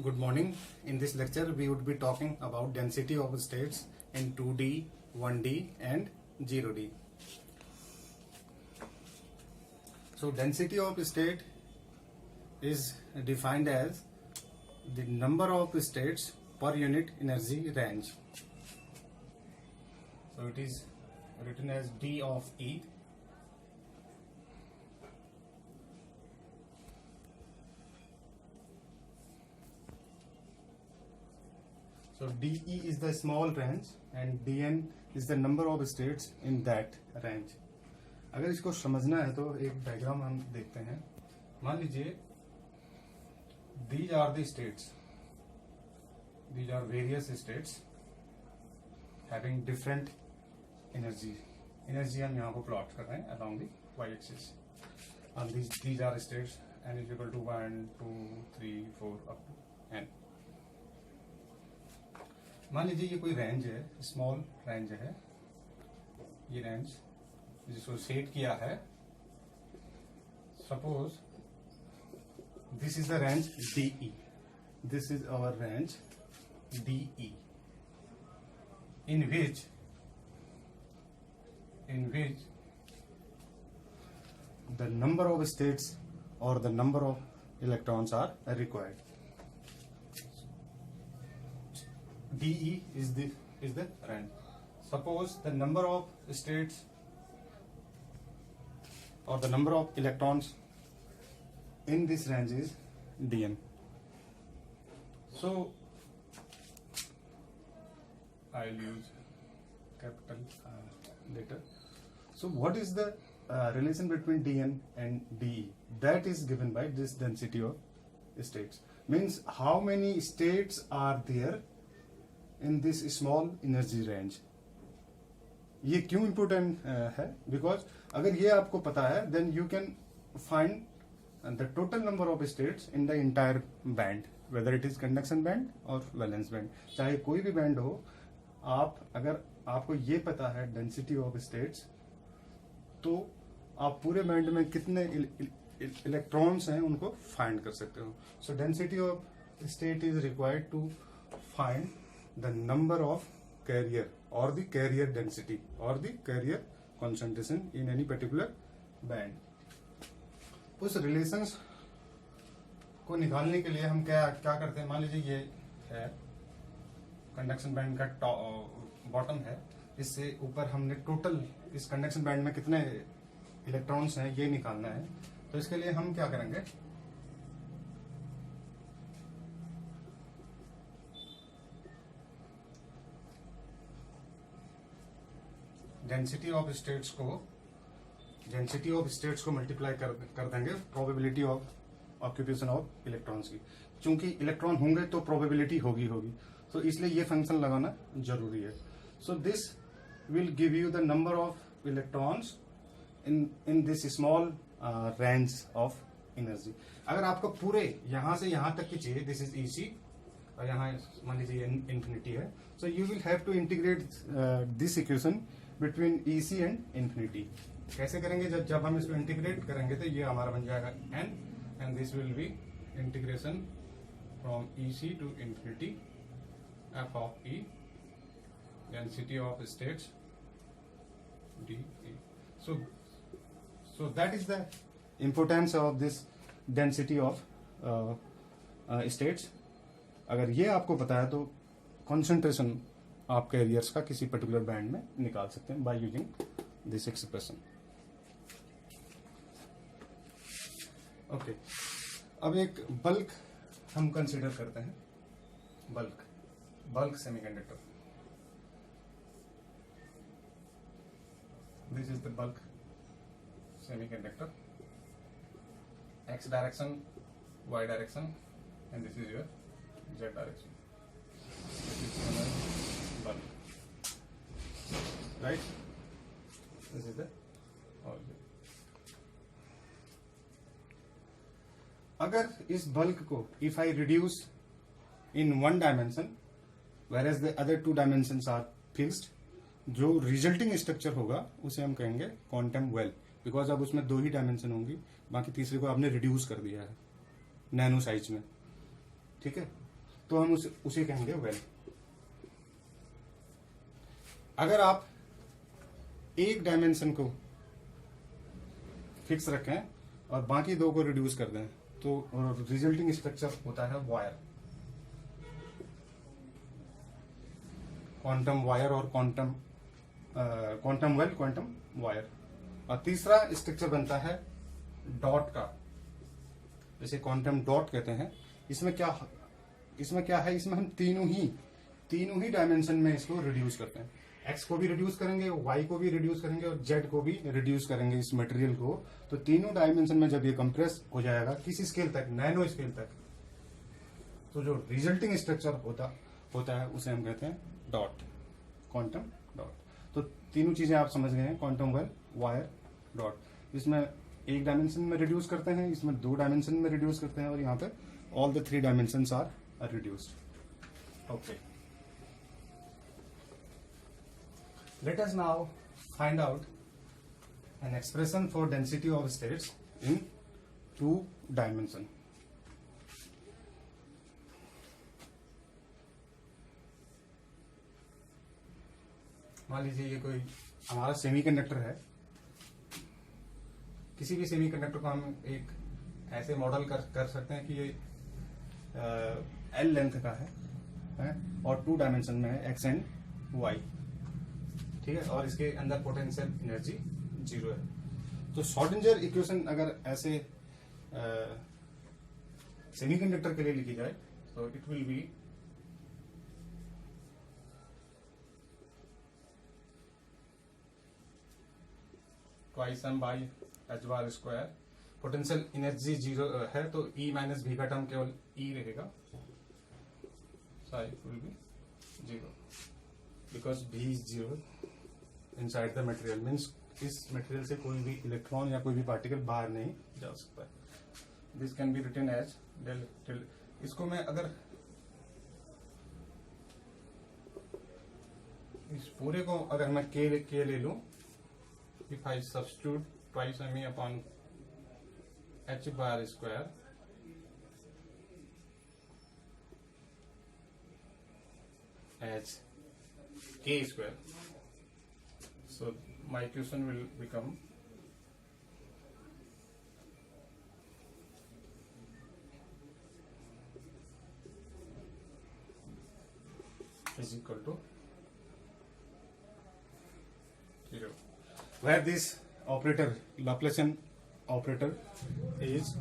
Good morning. In this lecture, we would be talking about density of states in 2D, 1D and 0D. So density of state is defined as the number of states per unit energy range. So it is written as D of E. So DE is the small range and DN is the number of states in that range. अगर इसको समझना है तो एक diagram हम देखते हैं. मान लीजिए these are the states. These are various states having different energy. Energy हम यहाँ को प्लॉट कर रहे हैं along the y-axis. And these are states n is equal to 1, 2, 3, 4 up to n. मान लीजिए ये कोई रेंज है, स्मॉल रेंज है, ये रेंज जिसको सेट किया है. Suppose this is the range DE. This is our range DE in which the number of states or the number of electrons are required. DE is the range. Suppose the number of states or the number of electrons in this range is Dn. So I'll use capital letter. So what is the relation between Dn and De? That is given by this density of states. Means how many states are there in this small energy range. ये क्यों important है? Because अगर ये आपको पता है then you can find the total number of states in the entire band, whether it is conduction band or valence band. चाहे कोई भी बैंड हो, अगर आपको ये पता है डेंसिटी ऑफ स्टेट्स, तो आप पूरे बैंड में कितने इलेक्ट्रॉन्स हैं उनको फाइंड कर सकते हो. So density of state is required to find the number of carrier or the carrier density or the carrier concentration in any particular band. उस रिलेशंस को निकालने के लिए हम क्या करते हैं. मान लीजिए ये है कंडक्शन बैंड का बॉटम है, इससे ऊपर हमने टोटल इस कंडक्शन बैंड में कितने इलेक्ट्रॉन्स हैं ये निकालना है. तो इसके लिए हम क्या करेंगे, डेंसिटी ऑफ स्टेट्स को मल्टीप्लाई कर देंगे probability of occupation of electrons की. चूंकि इलेक्ट्रॉन होंगे तो प्रोबेबिलिटी होगी, तो इसलिए ये फंक्शन लगाना जरूरी है. So this will give you the number of electrons in this small range of energy. अगर आपको पूरे यहां से यहां तक की चाहिए, दिस इज EC और यहाँ मान लीजिए इंफिनिटी है, so you will have to integrate this equation between EC and infinity. कैसे करेंगे? जब हम इसको इंटीग्रेट करेंगे तो ये हमारा बन जाएगा n and this will be integration from EC to infinity f of E density of states DE. so that is the importance of this density of states. अगर ये आपको पता है तो कंसंट्रेशन आप कैरियर्स का किसी पर्टिकुलर बैंड में निकाल सकते हैं by using this expression. Okay, अब एक बल्क हम कंसीडर करते हैं. Bulk semiconductor. This is the bulk semiconductor. X direction, Y direction and this is your Z direction. Bulk, right? This is the origin. अगर इस बल्क को if I reduce in one dimension whereas the other two dimensions are fixed, जो resulting structure होगा उसे हम कहेंगे quantum well, because अब उसमें 2 ही डायमेंशन होंगी, बाकी तीसरे को आपने रिड्यूस कर दिया है नैनो साइज में. ठीक है. तो हम उसे कहेंगे वेल। अगर आप एक डायमेंशन को फिक्स रखें और बाकी दो को रिड्यूस कर दें तो रिजल्टिंग स्ट्रक्चर होता है वायर, क्वांटम वायर और क्वांटम वेल, क्वांटम वायर। और तीसरा स्ट्रक्चर बनता है डॉट का, जैसे क्वांटम डॉट कहते हैं। इसमें क्या है, इसमें हम तीनों ही डायमेंशन में इसको रिड्यूस करते हैं। एक्स को भी रिड्यूस करेंगे, वाई को भी रिड्यूस करेंगे और जेड को भी रिड्यूस करेंगे इस मटेरियल को। तो तीनों डायमेंशन में जब ये कंप्रेस हो जाएगा किसी स्केल तक, नैनो स्केल तक, तो जो रिजल्टिंग स्ट्रक्चर होता है उसे हम कहते हैं डॉट, क्वांटम डॉट। तो तीनों चीजें आप समझ गए हैं, क्वांटम वेल, वायर, डॉट। इसमें एक डायमेंशन में रिड्यूस करते हैं, इसमें दो डायमेंशन में रिड्यूस करते हैं और यहाँ पे all the three dimensions are reduced. Okay, let us now find out an expression for density of states in 2 dimension. मान लीजिए ये कोई हमारा सेमीकंडक्टर है। किसी भी सेमीकंडक्टर को हम एक ऐसे मॉडल कर सकते हैं कि ये एल लेंथ का है और 2 डायमेंशन में है, एक्स एंड वाई, ठीक है, और इसके अंदर पोटेंशियल एनर्जी 0 है। तो श्रोडिंगर इक्वेशन अगर ऐसे सेमीकंडक्टर के लिए लिखी जाए तो it will be twice M by H bar square. Potential energy 0 है तो E माइनस भी का टर्म केवल E रहेगा, so it will be 0 because B is 0 inside the material, means इस मटेरियल से कोई भी इलेक्ट्रॉन या कोई भी पार्टिकल बाहर नहीं जा सकता है। This can be written as del. इसको मैं अगर इस पूरे को अगर मैं के ले लूं, if I substitute twice M E upon H bar square H K square, so my equation will become is equal to 0, where this operator, Laplacian operator, is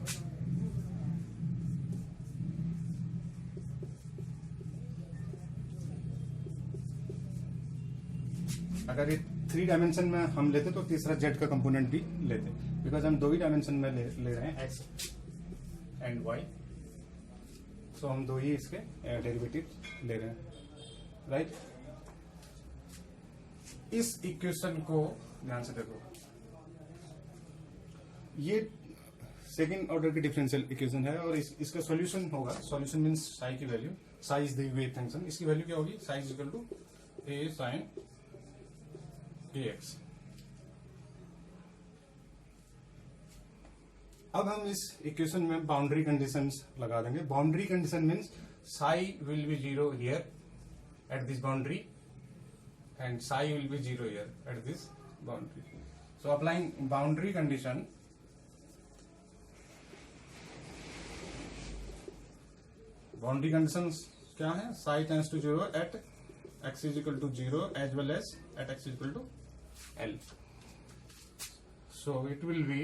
अगर ये 3 डायमेंशन में हम लेते तो तीसरा जेड का कंपोनेंट भी लेते, बिकॉज हम 2 ही डायमेंशन में ले रहे हैं, एक्स एंड वाई। सो हम 2 ही इसके डेरिवेटिव ले रहे हैं, राइट। इस इक्वेशन को ध्यान से देखो, ये सेकेंड ऑर्डर की डिफरेंशियल इक्वेशन है और इसका सॉल्यूशन होगा, सॉल्यूशन मींस साई की value, psi is the wave function, इसकी वैल्यू क्या होगी, psi is equal to A sine X. अब हम इस इक्वेशन में बाउंड्री कंडीशंस लगा देंगे। Boundary condition means psi will be 0 here at this boundary and psi will be 0 here at this boundary. So applying boundary condition, boundary conditions क्या है, psi tends to 0 at x is equal to 0 as well as at x is equal to L. So it will be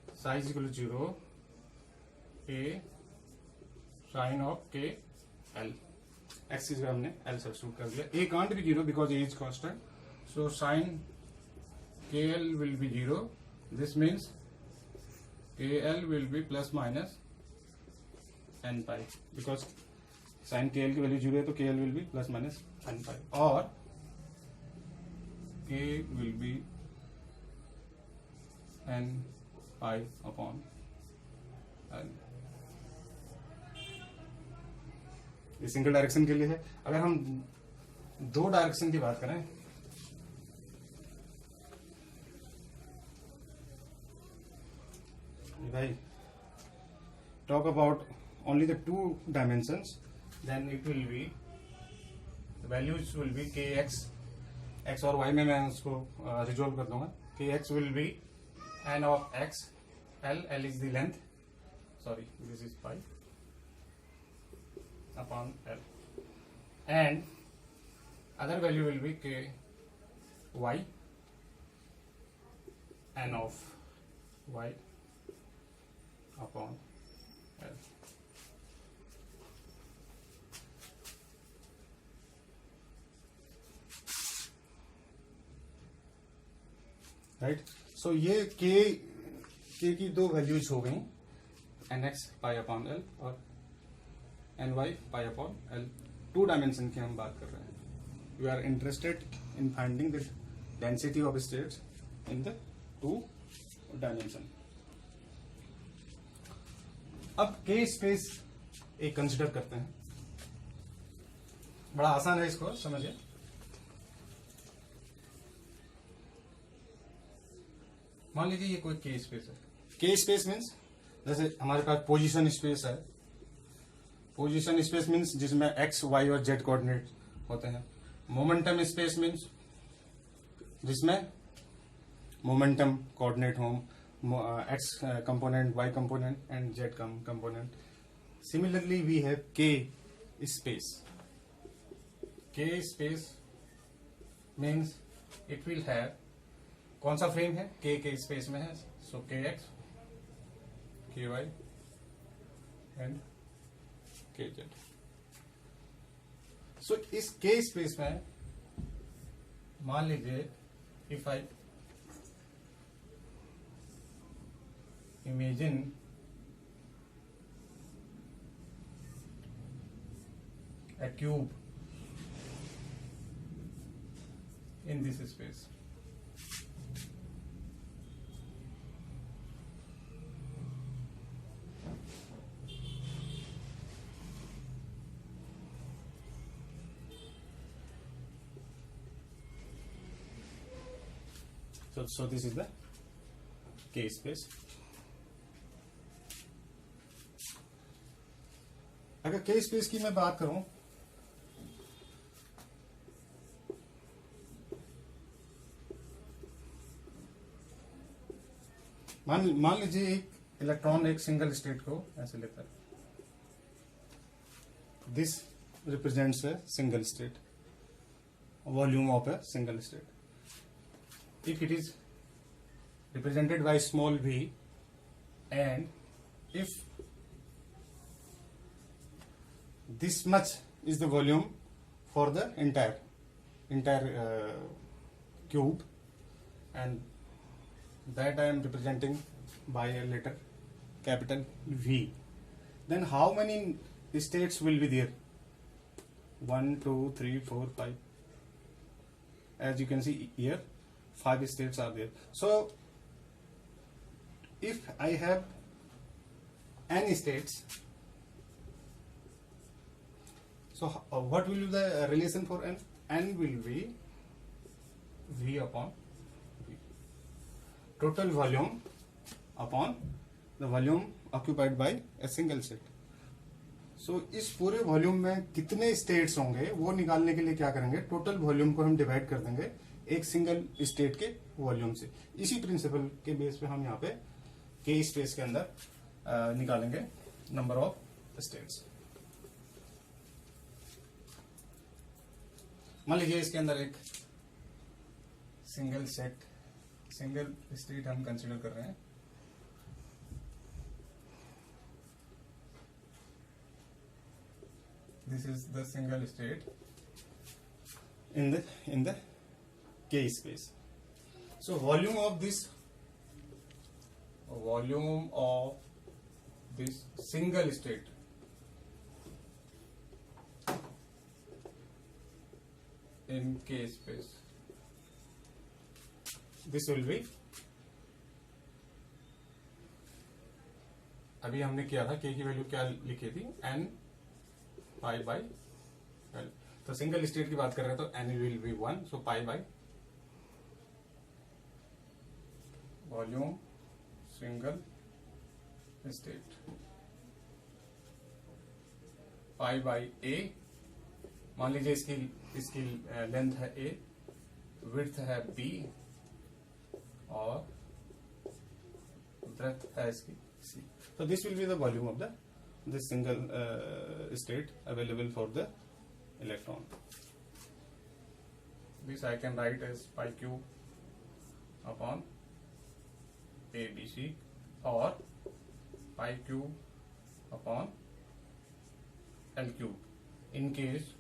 psi is equal to 0 a sin of k L. x is हमने L substitute कर दिया, a can't be 0 because a is constant, so sin KL will be 0. This means KL will be plus minus n pi because sine K L की value 0 है तो K L will be plus minus n pi और K will be n pi upon n। ये single direction के लिए है। अगर हम 2 डायरेक्शन की बात करें, भाई talk about only the two dimensions, then it will be the values will be kx, x और y में मैं उसको रिजोल्व कर दूंगा. kx will be n of x, l is the length, sorry this is pi upon l, and other value will be k y, n of y upon l. Right. So ये k की दो values हो गई, n x pi upon l और n y pi upon l. Two dimension की हम बात कर रहे हैं. We are interested in finding the density of states in the two dimension. अब के स्पेस एक कंसिडर करते हैं. बड़ा आसान है, इसको समझिए. मान लीजिए ये कोई के स्पेस है. के स्पेस मीन्स जैसे हमारे पास पोजीशन स्पेस है. पोजीशन स्पेस मीन्स जिसमें एक्स वाई और जेड कोऑर्डिनेट होते हैं. मोमेंटम स्पेस मीन्स जिसमें मोमेंटम कोऑर्डिनेट हो, X component, Y component and Z component. Similarly we have K space. K space means it will have, कौन सा frame है, के स्पेस में है. सो के एक्स, के वाई एंड के जेड. सो इस के स्पेस में मान लीजिए if I imagine a cube in this space. So this is the K space. अगर K स्पेस की मैं बात करूं, मान लीजिए एक इलेक्ट्रॉन एक सिंगल स्टेट को ऐसे लेता है. This represents a single state, volume of a single state. If it is represented by small v, and if this much is the volume for the entire cube, and that I am representing by a letter capital V, then how many states will be there? 1, 2, 3, 4, 5. As you can see here, 5 states are there. So if I have n states, so what will be the relation for n? N will be V upon V, total volume upon the volume occupied by a single state. So इस पूरे volume में कितने states होंगे वो निकालने के लिए क्या करेंगे, टोटल वॉल्यूम को हम डिवाइड कर देंगे एक सिंगल स्टेट के वॉल्यूम से. इसी प्रिंसिपल के बेस पे हम यहाँ पे के स्पेस के अंदर निकालेंगे नंबर ऑफ स्टेट्स. मान लीजिए इसके अंदर एक सिंगल स्टेट हम कंसीडर कर रहे हैं. This is the single state in the K space. So volume of this single state in K space, this will be, अभी हमने किया था K की वैल्यू क्या लिखी थी, n पाई बाई l. तो सिंगल स्टेट की बात कर रहे हैं तो n will be 1, so pi by volume single state. Pi by a, मान लीजिए इसकी लेंथ है ए, विड्थ है बी और breadth है इसकी C. So this will be the volume of this single state available for the electron. This I can write as pi cube upon ABC or pi cube upon L cube. In case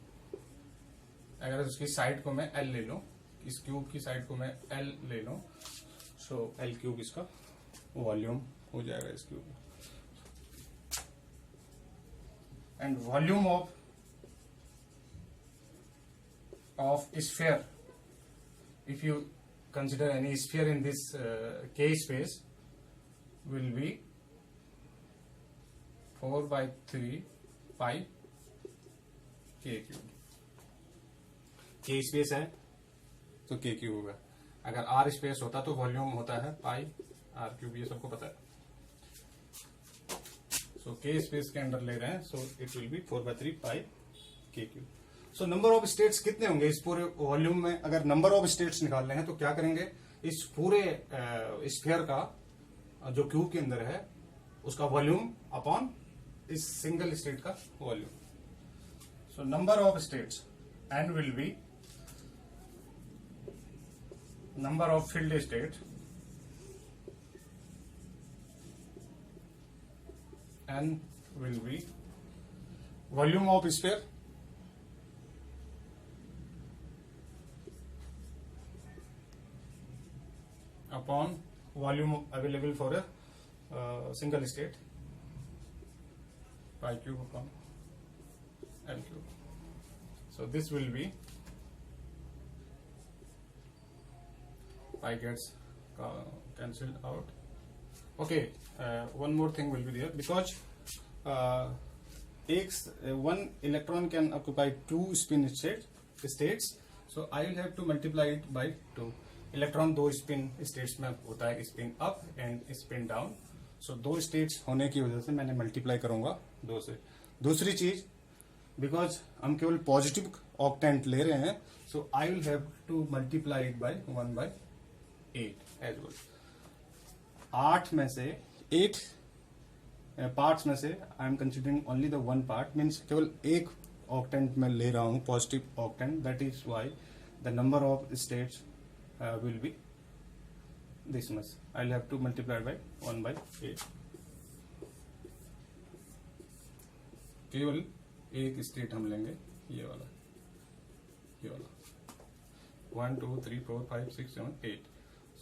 अगर उसकी side को मैं L ले लूं, इस cube की side को मैं L ले लूं, so L क्यूब इसका वॉल्यूम हो जाएगा इस क्यूब में. And volume of sphere, if you consider any sphere in this K space, will be 4/3 pi K cube. K space है तो K क्यूब होगा. अगर R स्पेस होता तो वॉल्यूम होता है पाई R क्यूब, ये सबको पता है. सो K स्पेस के अंदर ले रहे हैं, so it will B 4/3 pi K cube. So number of states कितने होंगे इस पूरे वॉल्यूम में? अगर नंबर ऑफ स्टेट्स निकालने हैं तो क्या करेंगे, इस पूरे स्फीयर का जो क्यूब के अंदर है उसका वॉल्यूम अपॉन इस सिंगल स्टेट का volume. So number of states n will be number of field state n will be volume of sphere upon volume available for a single state, pi cube upon L cube. So this will be, pi gets cancelled out. Okay, one more thing will be there, because one electron can occupy two spin states, so I will have to multiply it by 2. Electron दो spin states में होता है, spin up and spin down. So दो states होने की वजह से मैंने मल्टीप्लाई करूंगा 2 से. दूसरी चीज, बिकॉज हम केवल पॉजिटिव ऑक्टेंट ले रहे हैं, so I will have to multiply it by 1/8 as well. 8 में से 8 पार्ट्स में से I am considering only the 1 part, means केवल एक ऑक्टेंट में ले रहा हूं, positive octant. That is why the number of states will be this much. I'll have to multiply by 1/8. केवल एक स्टेट हम लेंगे, ये वाला 1 2 3 4 5 6 7 8.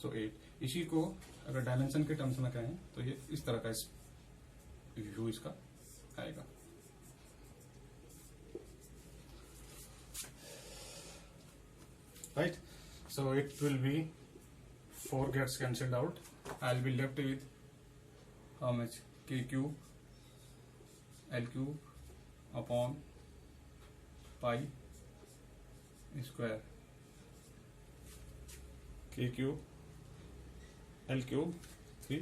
सो 8. इसी को अगर डायमेंशन के टर्म्स में कहें तो ये इस तरह का व्यू इसका आएगा. Right. So it will be 4 gets cancelled out. I'll be left with how much? K cube L cube upon pi square. K cube L cube 3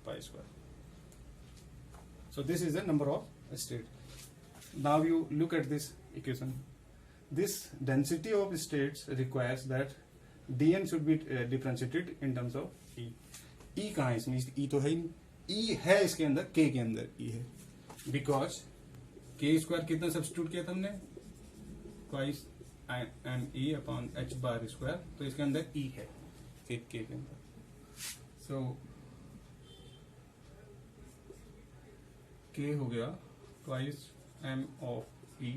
pi square. So this is the number of states. Now you look at this equation. This density of states requires that dn should be differentiated in terms of E. E कहाँ है इसमें? E तो है ही. E है इसके अंदर, K के अंदर E है, बिकॉज K स्क्वायर कितना सब्स्टिट्यूट किया था हमने? Twice M E upon H bar square. तो इसके अंदर E है K के अंदर. सो K हो गया twice M of E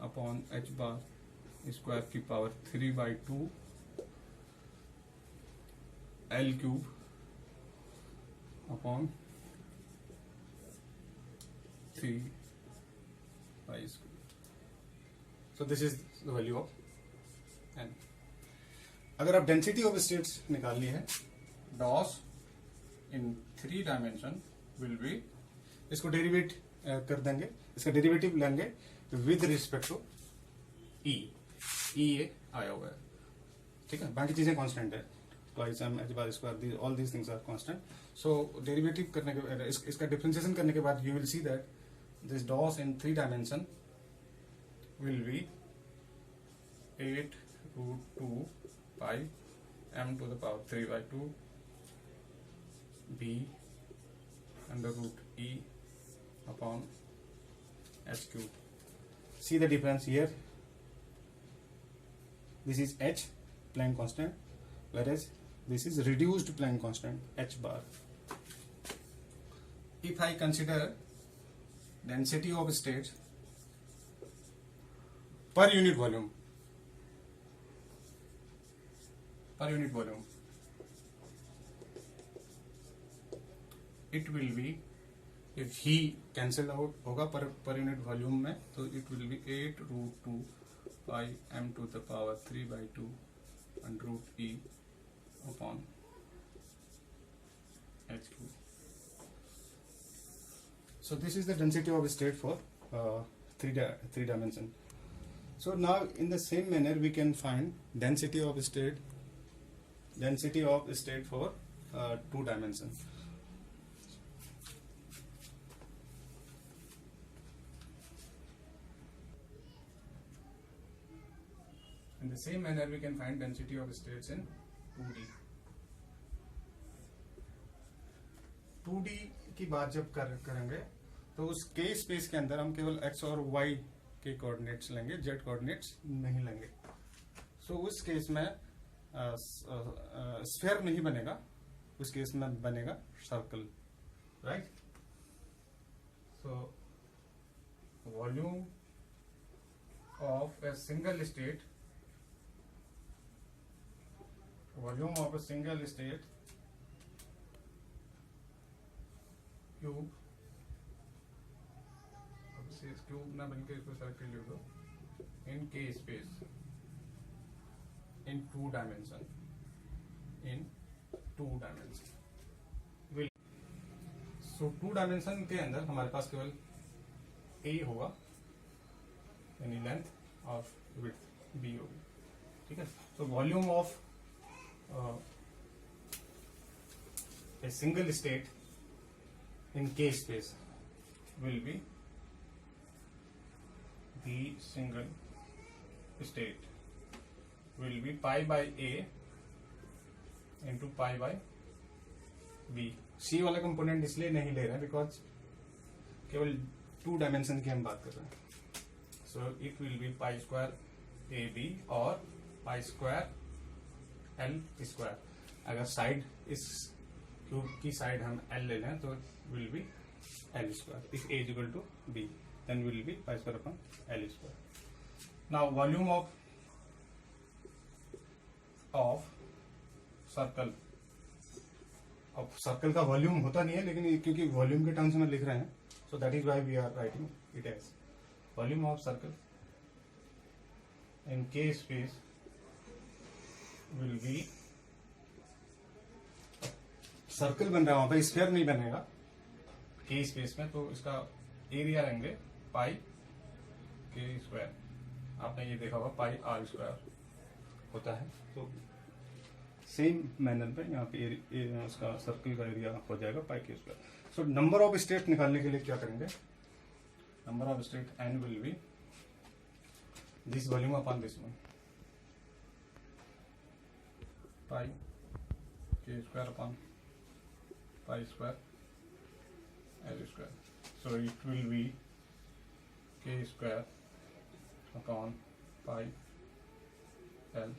upon H bar square की power 3/2 L cube upon 3 pi square. So this is the value of n. अगर आप डेंसिटी ऑफ स्टेट्स निकालनी है, DOS in 3 dimension will be, इसको डेरिवेट कर देंगे, इसका डेरिवेटिव लेंगे विद रिस्पेक्ट टू E. ये आया हुआ है, ठीक है. बाकी चीजें कांस्टेंट है, twice m h bar square, all these things are constant. So derivative करने के इसका डिफरेंशिएशन करने के बाद you will see that this DOS in 3 dimension will be 8 root 2 pi m to the power 3 by 2 b under root e upon h cube. See the difference here. This is h, Planck constant, whereas this is reduced Planck constant, h bar. If I consider density of states per unit volume, it will be, if he cancel out होगा per unit volume में, तो it will be 8 root 2 pi m to the power 3 by 2 and root e upon h cube. So this is the density of state for three dimension. So now in the same manner we can find density of state for 2 dimension. In the same manner we can find density of states in 2D. 2D की बात जब करेंगे तो उस के space के अंदर हम केवल x और y के कोऑर्डिनेट्स लेंगे, z कोऑर्डिनेट्स नहीं लेंगे. सो उस केस में स्फीयर नहीं बनेगा, उस केस में बनेगा circle, right. So volume of a single state cube, cube ना बनके इसको सर्कल लिख दो, इन के space in 2 dimension will. So 2 dimension के अंदर हमारे पास केवल ए होगा, यानी लेंथ और विड्थ बी होगी, ठीक है. So volume of a single state in K space will be the single state will be pi by A into pi by B. C वाला कंपोनेंट इसलिए नहीं ले रहे हैं बिकॉज केवल 2 डायमेंशन की हम बात कर रहे हैं. So it will be pi square A B और पाई स्क्वायर एल स्क्वायर. अगर साइड इस क्यूब की साइड हम एल ले लें तो will be L square. If A is equal to B, then will be pi square upon L square. Now volume of circle. अब circle का volume होता नहीं है, लेकिन क्योंकि वॉल्यूम के टर्म्स में लिख रहे हैं, so that is why we are writing it as volume of circle in K space will be, circle बन रहा है वहां पे, स्फीयर नहीं बनेगा के स्पेस में, तो इसका एरिया लेंगे पाई के स्क्वायर. आपने ये देखा होगा पाई आर स्क्वायर होता है. तो सेम मैनर पे यहाँ पे उसका सर्कल का एरिया हो जाएगा pi k square. So number of state निकालने के लिए क्या करेंगे, number of state n will be this volume upon this one, pi k square upon pi square L square. So it will be K square upon pi L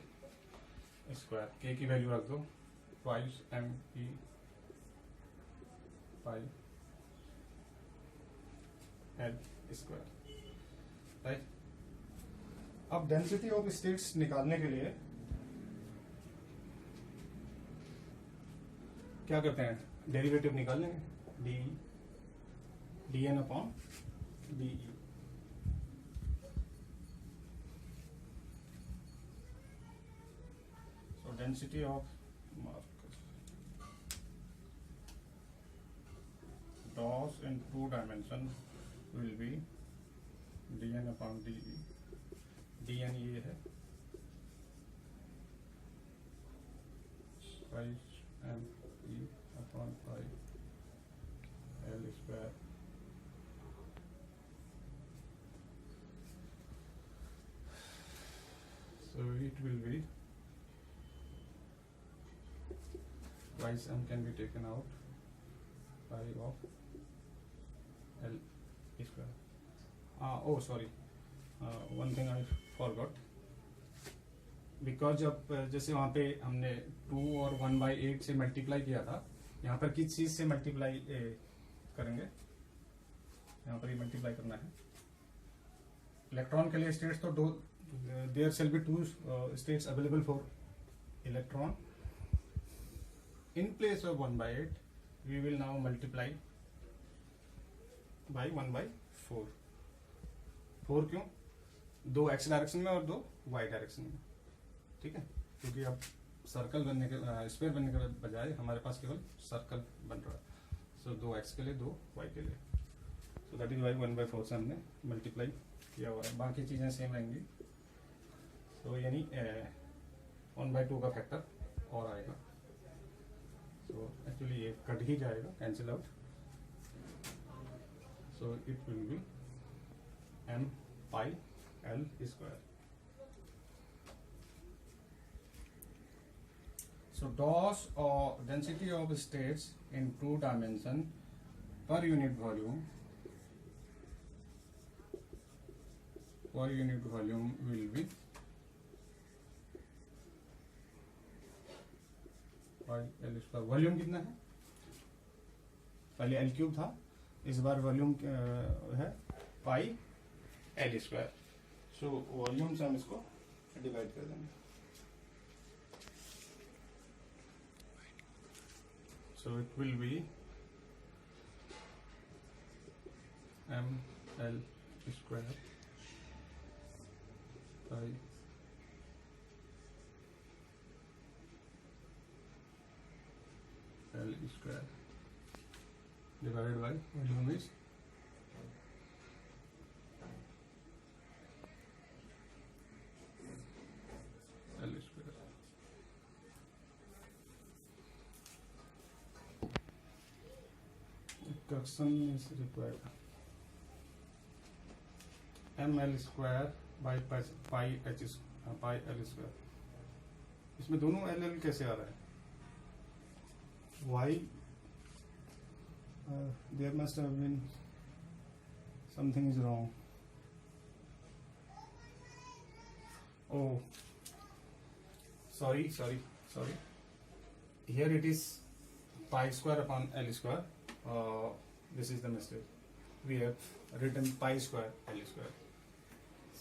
square. K की value रख दो, twice M E pi L square, right? अब density of states निकालने के लिए क्या करते हैं, डेरिवेटिव निकाल लेंगे, dn upon de. So density of DOS in 2 dimension will be dn upon de. dn ये है pi m e upon pi L square it will be twice m can be taken out, pi of L square. Oh sorry, one thing I forgot. Because जब जैसे वहाँ पे हमने 2 और 1/8 से multiply किया था, यहाँ पर किस चीज से मल्टीप्लाई करेंगे, यहाँ पर ही मल्टीप्लाई करना है. इलेक्ट्रॉन के लिए स्टेट्स तो दो, there shall be 2 states available for electron. In place of 1/8 we will now multiply by 1/4. 4 क्यों? 2 x डायरेक्शन में और 2 y डायरेक्शन में. ठीक है, क्योंकि अब सर्कल बनने के स्क्वायर बनने के बजाय हमारे पास केवल सर्कल बन रहा है. सो 2x के लिए 2y के लिए. सो दैट इज वाई 1/4 से हमने मल्टीप्लाई किया हुआ है. बाकी चीजें सेम रहेंगी. तो यानी 1/2 का फैक्टर और आएगा. सो एक्चुअली ये कट ही जाएगा, cancel out. So it will B m pi L square. So DOS or density of states in 2 dimension per unit volume will be pi L square. Volume कितना है? पहले L cube था, इस बार volume है पाई L square. So volume से हम इसको divide कर देंगे. So it will be m L square by L square divided by volume is L square. Correction is required. ml square by pi h pi L square. इसमें दोनों LL कैसे आ रहा है? Why? There must have been something is wrong. Oh, sorry. Here it is pi square upon L square. This is the mistake. We have written pi square L square.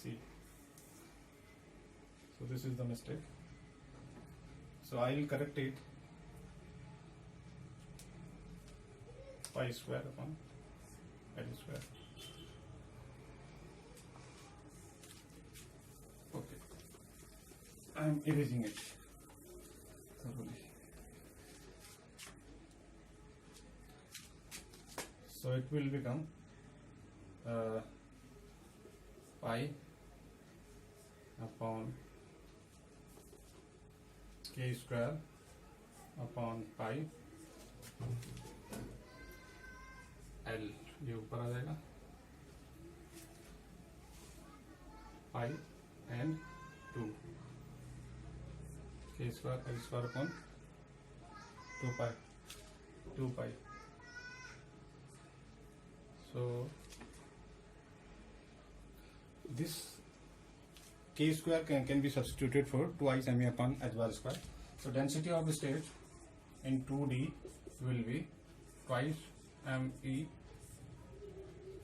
See. So this is the mistake. So I will correct it. Pi square upon L square. Okay. I am erasing it thoroughly. So it will become pi upon k square upon pi L. ये ऊपर आ जाएगा pi and 2 k square L square upon 2 pi. So this k square can be substituted for twice me upon h bar square. So density of the state in 2D will be twice me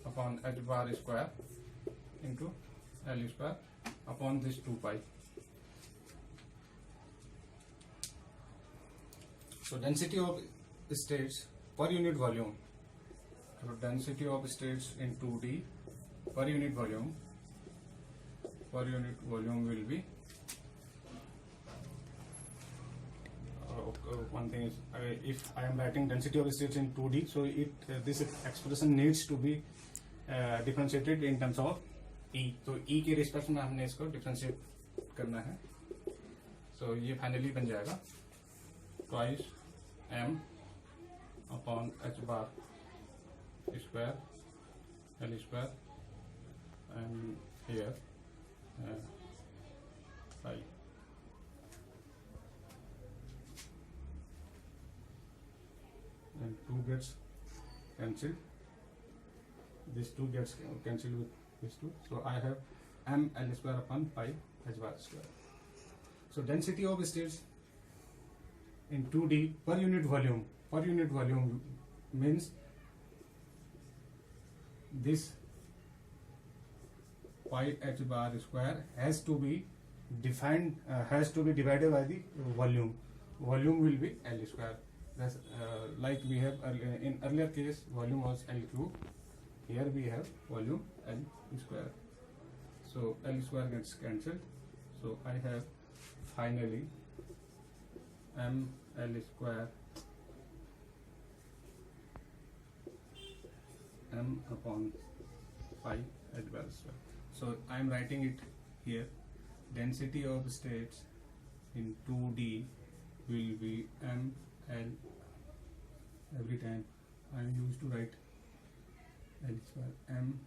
upon h bar square into L square upon this 2 pi. So density of states per unit volume. So density of states in 2D per unit volume will be one thing is if I am writing density of states in 2D, so this expression needs to be differentiated in terms of E. तो E के respect में हमने इसको differentiate करना है. So ये finally बन जाएगा twice m upon h bar square L square and here pi cancelled. This 2 gets cancelled with this 2. So I have m L square upon pi h bar square. So density of states in 2D per unit volume means this pi h bar square has to be defined, has to be divided by the volume. Volume will be L square. That's like we have in earlier case volume was L cube. Here we have volume L square. So L square gets cancelled. So I have finally m L square m upon pi h bar square. So I am writing it here. Density of states in 2D will be m L. Every time I am used to write L square m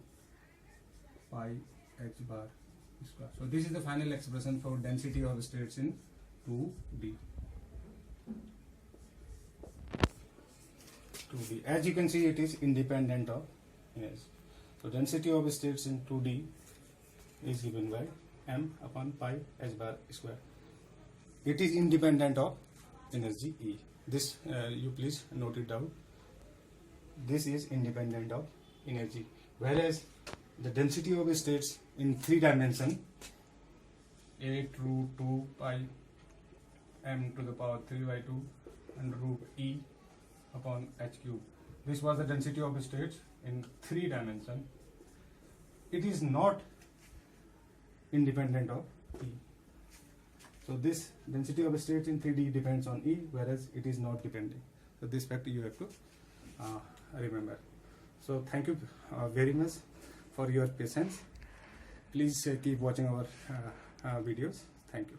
pi h bar square. So this is the final expression for density of states in 2D. As you can see, it is independent of energy. So density of states in 2D is given by m upon pi h bar square. It is independent of energy E. This you please note it down. This is independent of energy, whereas the density of states in 3 dimension 8 root 2 pi m to the power 3 by 2 and root E upon h cube. This was the density of states in 3 dimension. It is not independent of E. So this density of states in 3D depends on E, whereas it is not depending. So this fact you have to remember. So thank you very much for your patience. Please keep watching our videos. Thank you.